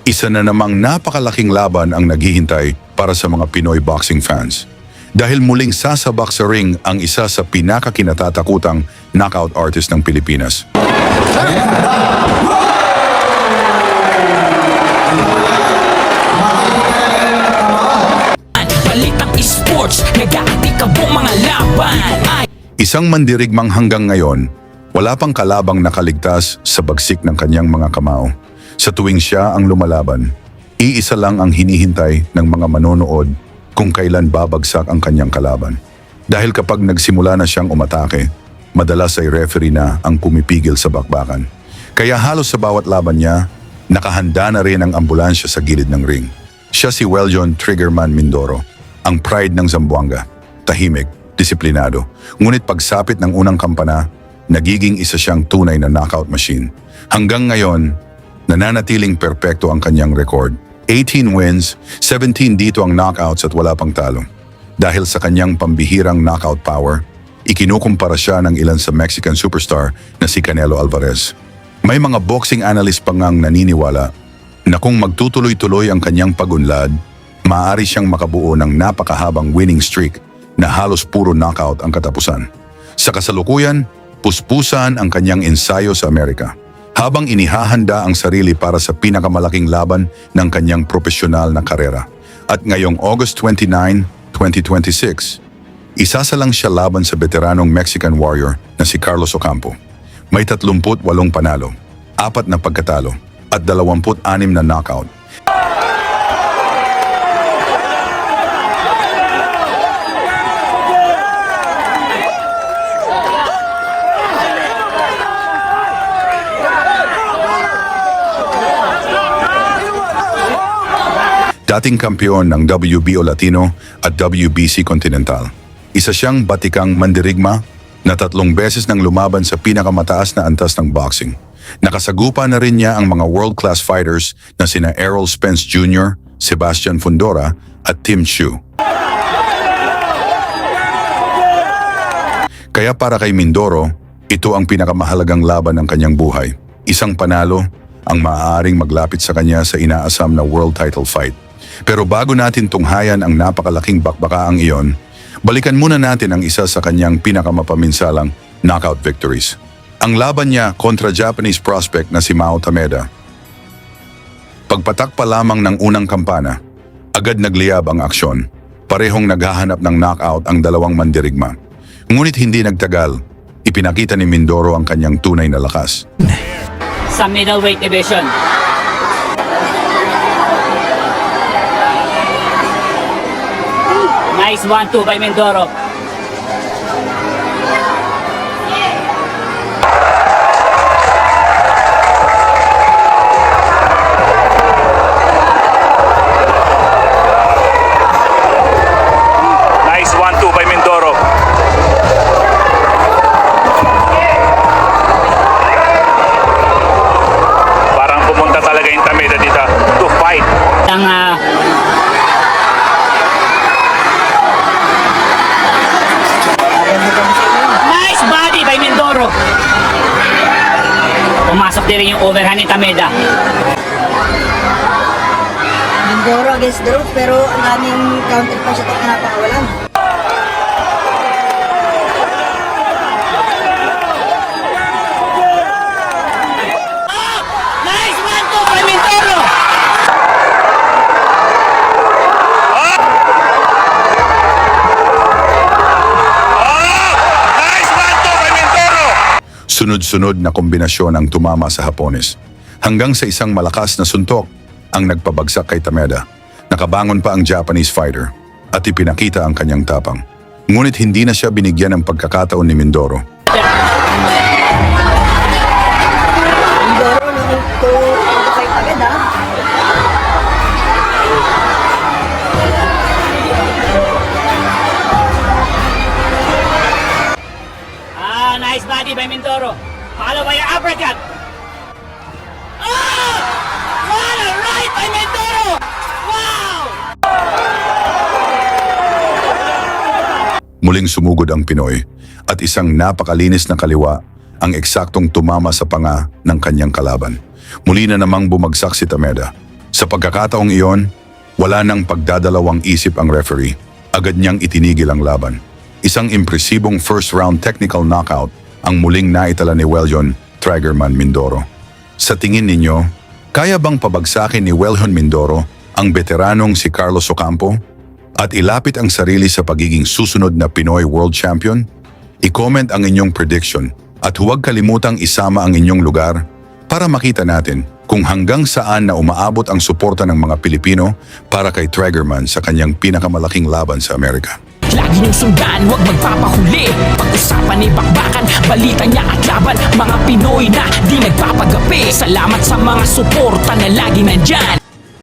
Isa na namang napakalaking laban ang naghihintay para sa mga Pinoy boxing fans. Dahil muling sasabak sa ring ang isa sa pinakakinatatakutang knockout artist ng Pilipinas. Balitang esports, nag-aatikabong mga laban. Isang mandirigmang hanggang ngayon, wala pang kalabang nakaligtas sa bagsik ng kanyang mga kamao. Sa tuwing siya ang lumalaban, iisa lang ang hinihintay ng mga manonood kung kailan babagsak ang kanyang kalaban. Dahil kapag nagsimula na siyang umatake, madalas ay referee na ang pumipigil sa bakbakan. Kaya halos sa bawat laban niya, nakahanda na rin ang ambulansya sa gilid ng ring. Siya si Weljon Triggerman Mindoro, ang pride ng Zamboanga. Tahimik, disiplinado. Ngunit pagsapit ng unang kampana, nagiging isa siyang tunay na knockout machine. Hanggang ngayon, nananatiling perpekto ang kanyang record. 18 wins, 17 dito ang knockouts at wala pang talo. Dahil sa kanyang pambihirang knockout power, ikinukumpara siya ng ilan sa Mexican superstar na si Canelo Alvarez. May mga boxing analyst pa ngang naniniwala na kung magtutuloy-tuloy ang kanyang pagunlad, maaari siyang makabuo ng napakahabang winning streak na halos puro knockout ang katapusan. Sa kasalukuyan, puspusan ang kanyang ensayo sa Amerika, habang inihahanda ang sarili para sa pinakamalaking laban ng kanyang profesional na karera. At ngayong August 29, 2026, isasalang siya laban sa veteranong Mexican warrior na si Carlos Ocampo. May 38 panalo, 4 na pagkatalo, at 26 na knockout. Dating kampiyon ng WBO Latino at WBC Continental. Isa siyang batikang mandirigma na 3 beses nang lumaban sa pinakamataas na antas ng boxing. Nakasagupa na rin niya ang mga world-class fighters na sina Errol Spence Jr., Sebastian Fundora at Tim Chu. Kaya para kay Mindoro, ito ang pinakamahalagang laban ng kanyang buhay. Isang panalo ang maaaring maglapit sa kanya sa inaasam na world title fight. Pero bago natin tunghayan ang napakalaking bakbakaang iyon, balikan muna natin ang isa sa kanyang pinakamapaminsalang knockout victories. Ang laban niya kontra Japanese prospect na si Mao Tameda. Pagpatak pa lamang ng unang kampana, agad nagliyab ang aksyon. Parehong naghahanap ng knockout ang dalawang mandirigma. Ngunit hindi nagtagal, ipinakita ni Mindoro ang kanyang tunay na lakas. Sa middleweight division, nice 1-2 by Mindoro. Nice 1-2 by Mindoro. Parang pumunta talaga yung Tameda dito to fight. Ang nice body by Mindoro. Pumasok din rin yung overhand ni Tameda. Mindoro against the rope, pero ang daming counter punch at napakawalan. Nice 1-2 by Mindoro. Nice 1-2 by Mindoro. Sunod-sunod na kombinasyon ang tumama sa Hapones. Hanggang sa isang malakas na suntok ang nagpabagsak kay Tameda. Nakabangon pa ang Japanese fighter at ipinakita ang kanyang tapang. Ngunit hindi na siya binigyan ng pagkakataon ni Mindoro. Mindoro looking to fight agad, ha? Nice body by Mindoro. Follow by your uppercut. Oh! What a right by Mindoro! Wow! Muling sumugod ang Pinoy at isang napakalinis na kaliwa ang eksaktong tumama sa panga ng kanyang kalaban. Muli na namang bumagsak si Tameda. Sa pagkakataong iyon, wala nang pagdadalawang isip ang referee. Agad niyang itinigil ang laban. Isang impresibong first-round technical knockout ang muling naitala ni Wellyon Triggerman Mindoro. Sa tingin ninyo, kaya bang pabagsakin ni Wellyon Mindoro ang veteranong si Carlos Ocampo at ilapit ang sarili sa pagiging susunod na Pinoy World Champion? I-comment ang inyong prediction at huwag kalimutang isama ang inyong lugar para makita natin kung hanggang saan na umaabot ang suporta ng mga Pilipino para kay Triggerman sa kanyang pinakamalaking laban sa Amerika. Lagi niyong sundan, huwag magpapahuli. Pag-usapan ni bakbakan, balita niya at laban. Mga Pinoy na di nagpapagapi. Salamat sa mga suporta na lagi nandyan.